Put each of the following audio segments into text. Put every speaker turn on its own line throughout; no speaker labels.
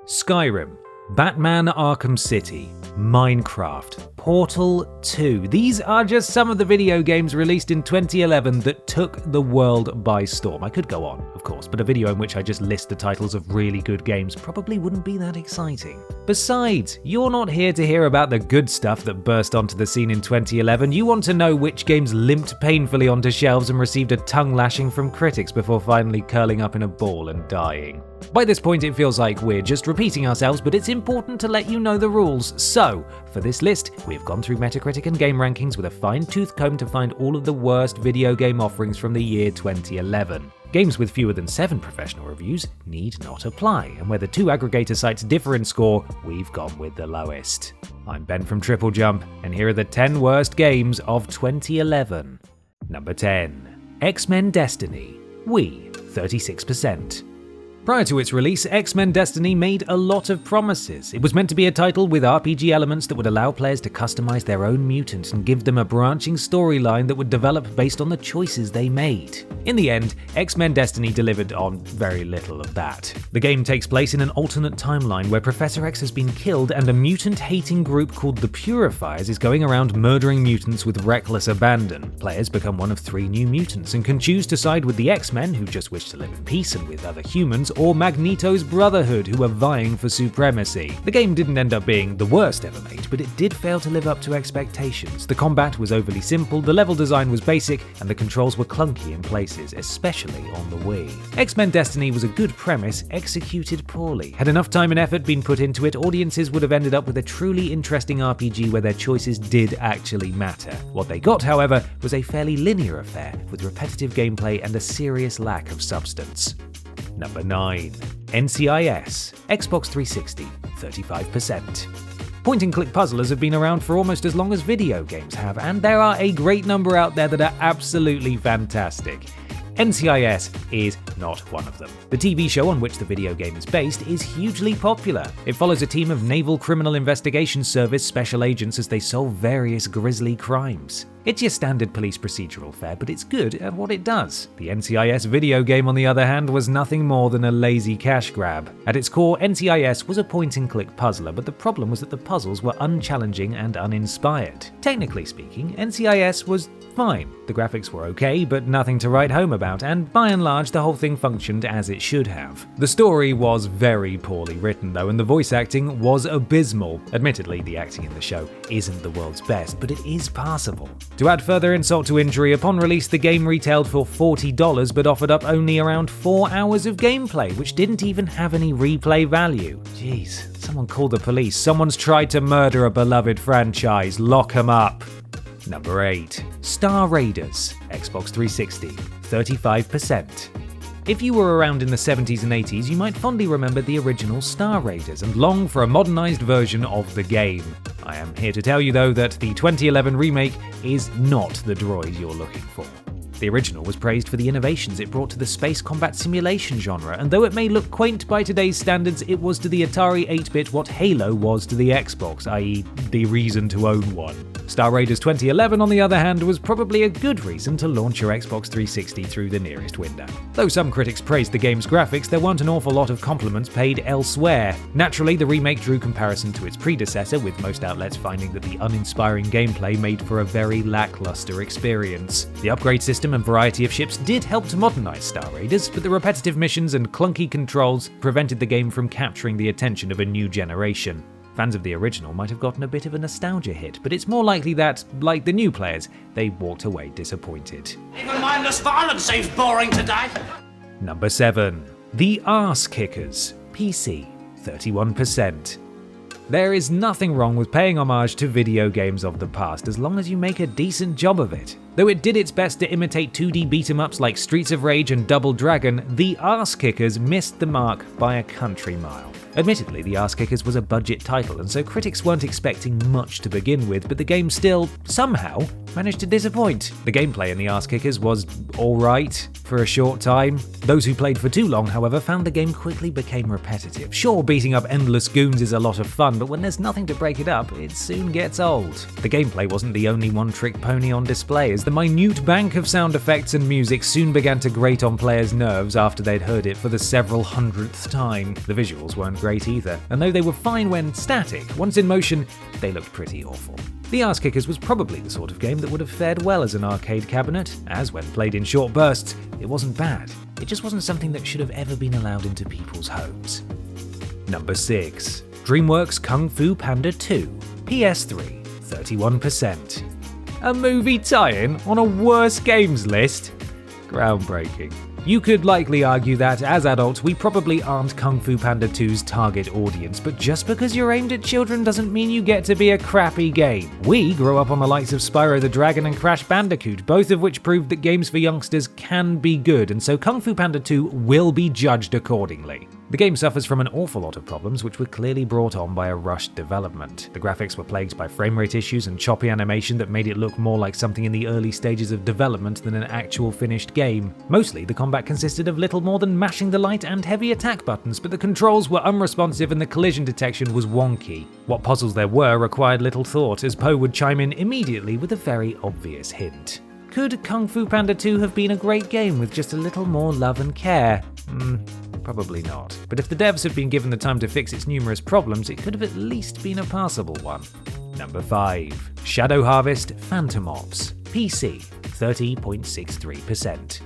Skyrim, Batman Arkham City, Minecraft, Portal 2. These are just some of the video games released in 2011 that took the world by storm. I could go on, of course, but a video in which I just list the titles of really good games probably wouldn't be that exciting. Besides, you're not here to hear about the good stuff that burst onto the scene in 2011. You want to know which games limped painfully onto shelves and received a tongue-lashing from critics before finally curling up in a ball and dying. By this point, it feels like we're just repeating ourselves, but it's important to let you know the rules. So, for this list, we've gone through Metacritic and game rankings with a fine-tooth comb to find all of the worst video game offerings from the year 2011. Games with fewer than 7 professional reviews need not apply, and where the two aggregator sites differ in score, we've gone with the lowest. I'm Ben from TripleJump, and here are the 10 worst games of 2011. Number 10. X-Men Destiny. Wii, 36%. Prior to its release, X-Men Destiny made a lot of promises. It was meant to be a title with RPG elements that would allow players to customize their own mutants and give them a branching storyline that would develop based on the choices they made. In the end, X-Men Destiny delivered on very little of that. The game takes place in an alternate timeline where Professor X has been killed and a mutant-hating group called the Purifiers is going around murdering mutants with reckless abandon. Players become one of 3 new mutants and can choose to side with the X-Men, who just wish to live in peace and with other humans, or Magneto's Brotherhood, who are vying for supremacy. The game didn't end up being the worst ever made, but it did fail to live up to expectations. The combat was overly simple, the level design was basic, and the controls were clunky in places, especially on the Wii. X-Men Destiny was a good premise, executed poorly. Had enough time and effort been put into it, audiences would have ended up with a truly interesting RPG where their choices did actually matter. What they got, however, was a fairly linear affair, with repetitive gameplay and a serious lack of substance. Number 9. NCIS, Xbox 360, 35%. Point-and-click puzzlers have been around for almost as long as video games have, and there are a great number out there that are absolutely fantastic. NCIS is not one of them. The TV show on which the video game is based is hugely popular. It follows a team of Naval Criminal Investigation Service special agents as they solve various grisly crimes. It's your standard police procedural fare, but it's good at what it does. The NCIS video game, on the other hand, was nothing more than a lazy cash grab. At its core, NCIS was a point-and-click puzzler, but the problem was that the puzzles were unchallenging and uninspired. Technically speaking, NCIS was fine. The graphics were okay, but nothing to write home about, and by and large, the whole thing functioned as it should have. The story was very poorly written, though, and the voice acting was abysmal. Admittedly, the acting in the show isn't the world's best, but it is passable. To add further insult to injury, upon release the game retailed for $40 but offered up only around 4 hours of gameplay, which didn't even have any replay value. Jeez, someone call the police. Someone's tried to murder a beloved franchise. Lock 'em up. Number 8. Star Raiders, Xbox 360, 35%. If you were around in the 70s and 80s, you might fondly remember the original Star Raiders and long for a modernized version of the game. I am here to tell you, though, that the 2011 remake is not the droid you're looking for. The original was praised for the innovations it brought to the space combat simulation genre, and though it may look quaint by today's standards, it was to the Atari 8-bit what Halo was to the Xbox, i.e. the reason to own one. Star Raiders 2011, on the other hand, was probably a good reason to launch your Xbox 360 through the nearest window. Though some critics praised the game's graphics, there weren't an awful lot of compliments paid elsewhere. Naturally, the remake drew comparison to its predecessor, with most outlets finding that the uninspiring gameplay made for a very lackluster experience. The upgrade system and variety of ships did help to modernize Star Raiders, but the repetitive missions and clunky controls prevented the game from capturing the attention of a new generation. Fans of the original might have gotten a bit of a nostalgia hit, but it's more likely that, like the new players, they walked away disappointed.
Even mindless violence seems boring today.
Number 7. The Arse Kickers, PC, 31%. There is nothing wrong with paying homage to video games of the past as long as you make a decent job of it. Though it did its best to imitate 2D beat-em-ups like Streets of Rage and Double Dragon, the Arse Kickers missed the mark by a country mile. Admittedly, the Arse Kickers was a budget title, and so critics weren't expecting much to begin with, but the game still, somehow, managed to disappoint. The gameplay in the Arse Kickers was alright for a short time. Those who played for too long, however, found the game quickly became repetitive. Sure, beating up endless goons is a lot of fun, but when there's nothing to break it up, it soon gets old. The gameplay wasn't the only one-trick pony on display, as The minute bank of sound effects and music soon began to grate on players' nerves after they'd heard it for the several hundredth time. The visuals weren't great either, and though they were fine when static, once in motion, they looked pretty awful. The Arse Kickers was probably the sort of game that would have fared well as an arcade cabinet, as when played in short bursts, it wasn't bad. It just wasn't something that should have ever been allowed into people's homes. Number 6. DreamWorks Kung Fu Panda 2, PS3, 31%. A movie tie-in on a worst games list? Groundbreaking. You could likely argue that, as adults, we probably aren't Kung Fu Panda 2's target audience, but just because you're aimed at children doesn't mean you get to be a crappy game. We grew up on the likes of Spyro the Dragon and Crash Bandicoot, both of which proved that games for youngsters can be good, and so Kung Fu Panda 2 will be judged accordingly. The game suffers from an awful lot of problems which were clearly brought on by a rushed development. The graphics were plagued by frame rate issues and choppy animation that made it look more like something in the early stages of development than an actual finished game. Mostly, the combat consisted of little more than mashing the light and heavy attack buttons, but the controls were unresponsive and the collision detection was wonky. What puzzles there were required little thought, as Poe would chime in immediately with a very obvious hint. Could Kung Fu Panda 2 have been a great game with just a little more love and care? Probably not. But if the devs had been given the time to fix its numerous problems, it could have at least been a passable one. Number 5. Shadow Harvest Phantom Ops, PC, 30.63%.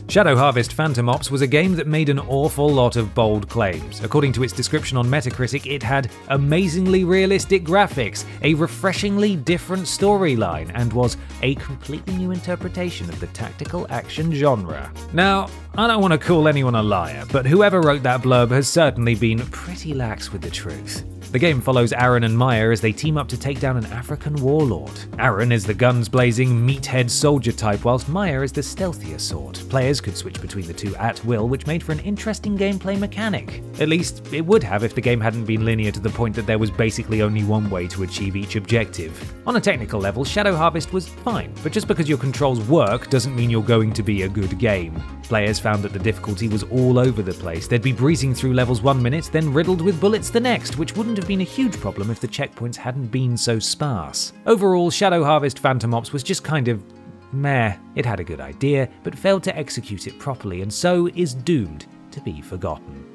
Shadow Harvest Phantom Ops was a game that made an awful lot of bold claims. According to its description on Metacritic, it had amazingly realistic graphics, a refreshingly different storyline, and was a completely new interpretation of the tactical action genre. Now, I don't want to call anyone a liar, but whoever wrote that blurb has certainly been pretty lax with the truth. The game follows Aaron and Maya as they team up to take down an African warlord. Aaron is the guns-blazing, meathead soldier type, whilst Maya is the stealthier sort. Players could switch between the two at will, which made for an interesting gameplay mechanic. At least, it would have if the game hadn't been linear to the point that there was basically only one way to achieve each objective. On a technical level, Shadow Harvest was fine, but just because your controls work doesn't mean you're going to be a good game. Players found that the difficulty was all over the place. They'd be breezing through levels 1 minute, then riddled with bullets the next, which wouldn't have been a huge problem if the checkpoints hadn't been so sparse. Overall, Shadow Harvest Phantom Ops was just kind of meh. It had a good idea, but failed to execute it properly, and so is doomed to be forgotten.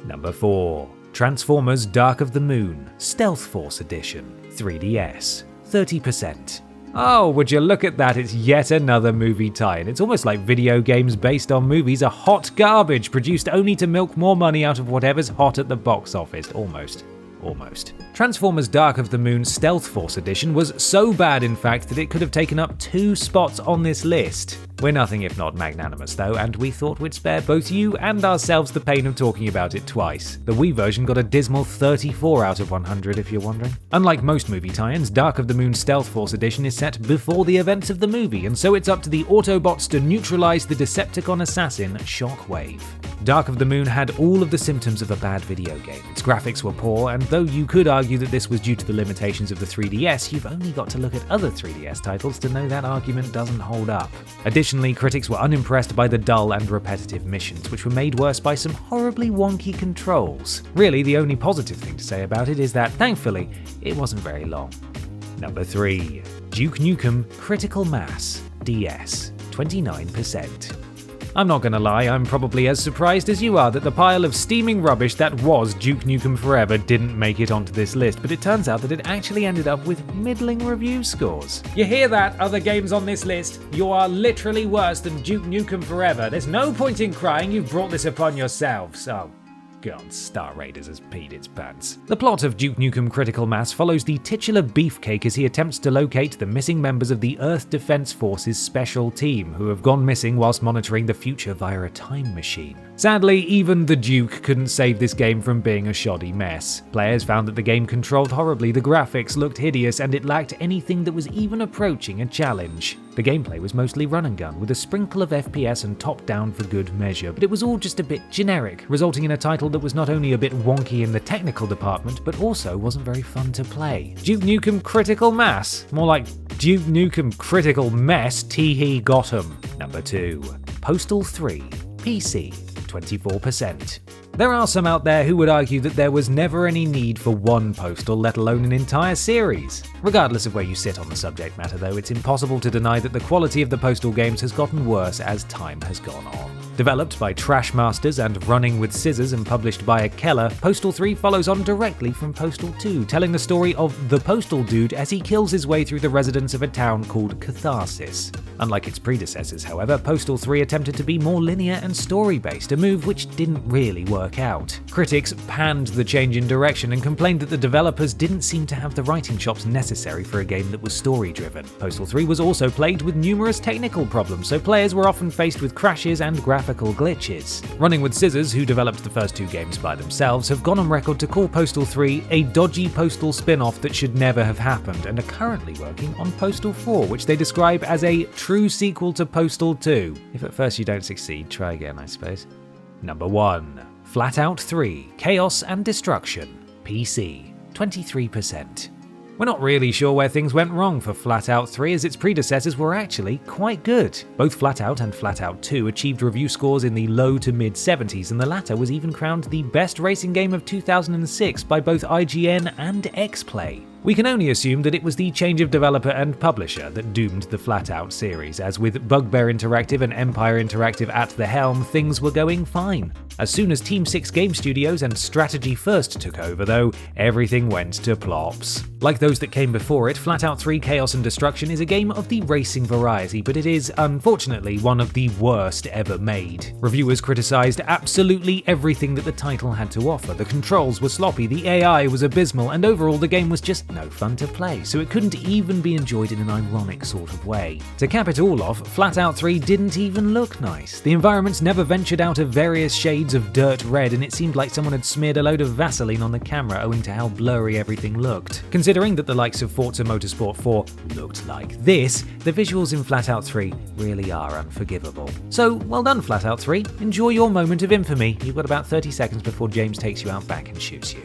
Number 4. Transformers Dark of the Moon, Stealth Force Edition, 3DS, 30%. Oh, would you look at that, it's yet another movie tie-in. It's almost like video games based on movies are hot garbage, produced only to milk more money out of whatever's hot at the box office. Almost. Transformers Dark of the Moon Stealth Force Edition was so bad, in fact, that it could have taken up 2 spots on this list. We're nothing if not magnanimous though, and we thought we'd spare both you and ourselves the pain of talking about it twice. The Wii version got a dismal 34 out of 100 if you're wondering. Unlike most movie tie-ins, Dark of the Moon Stealth Force Edition is set before the events of the movie, and so it's up to the Autobots to neutralize the Decepticon assassin, Shockwave. Dark of the Moon had all of the symptoms of a bad video game. Its graphics were poor, and though you could argue that this was due to the limitations of the 3DS, you've only got to look at other 3DS titles to know that argument doesn't hold up. Additionally, critics were unimpressed by the dull and repetitive missions, which were made worse by some horribly wonky controls. Really, the only positive thing to say about it is that, thankfully, it wasn't very long. Number 3. Duke Nukem Critical Mass, DS, 29%. I'm not gonna lie, I'm probably as surprised as you are that the pile of steaming rubbish that was Duke Nukem Forever didn't make it onto this list, but it turns out that it actually ended up with middling review scores. You hear that, other games on this list? You are literally worse than Duke Nukem Forever. There's no point in crying, you've brought this upon yourselves. Oh. God, Star Raiders has peed its pants. The plot of Duke Nukem Critical Mass follows the titular beefcake as he attempts to locate the missing members of the Earth Defense Force's special team, who have gone missing whilst monitoring the future via a time machine. Sadly, even the Duke couldn't save this game from being a shoddy mess. Players found that the game controlled horribly, the graphics looked hideous, and it lacked anything that was even approaching a challenge. The gameplay was mostly run and gun, with a sprinkle of FPS and top-down for good measure, but it was all just a bit generic, resulting in a title that was not only a bit wonky in the technical department, but also wasn't very fun to play. Duke Nukem Critical Mass? More like Duke Nukem Critical Mess, tee-hee got 'em. Number 2. Postal 3, PC, 24%. There are some out there who would argue that there was never any need for one Postal, let alone an entire series. Regardless of where you sit on the subject matter though, it's impossible to deny that the quality of the Postal games has gotten worse as time has gone on. Developed by Trash Masters and running with scissors and published by Keller, Postal 3 follows on directly from Postal 2, telling the story of the Postal Dude as he kills his way through the residents of a town called Catharsis. Unlike its predecessors, however, Postal 3 attempted to be more linear and story-based, a move which didn't really work out. Critics panned the change in direction and complained that the developers didn't seem to have the writing chops necessary for a game that was story-driven. Postal 3 was also plagued with numerous technical problems, so players were often faced with crashes and graphical glitches. Running with Scissors, who developed the first two games by themselves, have gone on record to call Postal 3 a dodgy Postal spin-off that should never have happened, and are currently working on Postal 4, which they describe as a true sequel to Postal 2. If at first you don't succeed, try again, I suppose. Number 1. Flatout 3 Chaos and Destruction, PC, 23%. We're not really sure where things went wrong for Flatout 3, as its predecessors were actually quite good. Both Flatout and Flatout 2 achieved review scores in the low to mid-70s, and the latter was even crowned the best racing game of 2006 by both IGN and X-Play. We can only assume that it was the change of developer and publisher that doomed the Flatout series, as with Bugbear Interactive and Empire Interactive at the helm, things were going fine. As soon as Team 6 Game Studios and Strategy First took over though, everything went to plops. Like those that came before it, Flatout 3 Chaos and Destruction is a game of the racing variety, but it is, unfortunately, one of the worst ever made. Reviewers criticised absolutely everything that the title had to offer. The controls were sloppy, the AI was abysmal, and overall the game was just no fun to play, so it couldn't even be enjoyed in an ironic sort of way. To cap it all off, Flatout 3 didn't even look nice. The environments never ventured out of various shades of dirt red, and it seemed like someone had smeared a load of Vaseline on the camera owing to how blurry everything looked. Considering that the likes of Forza Motorsport 4 looked like this, the visuals in Flatout 3 really are unforgivable. So, well done Flatout 3, enjoy your moment of infamy. You've got about 30 seconds before James takes you out back and shoots you.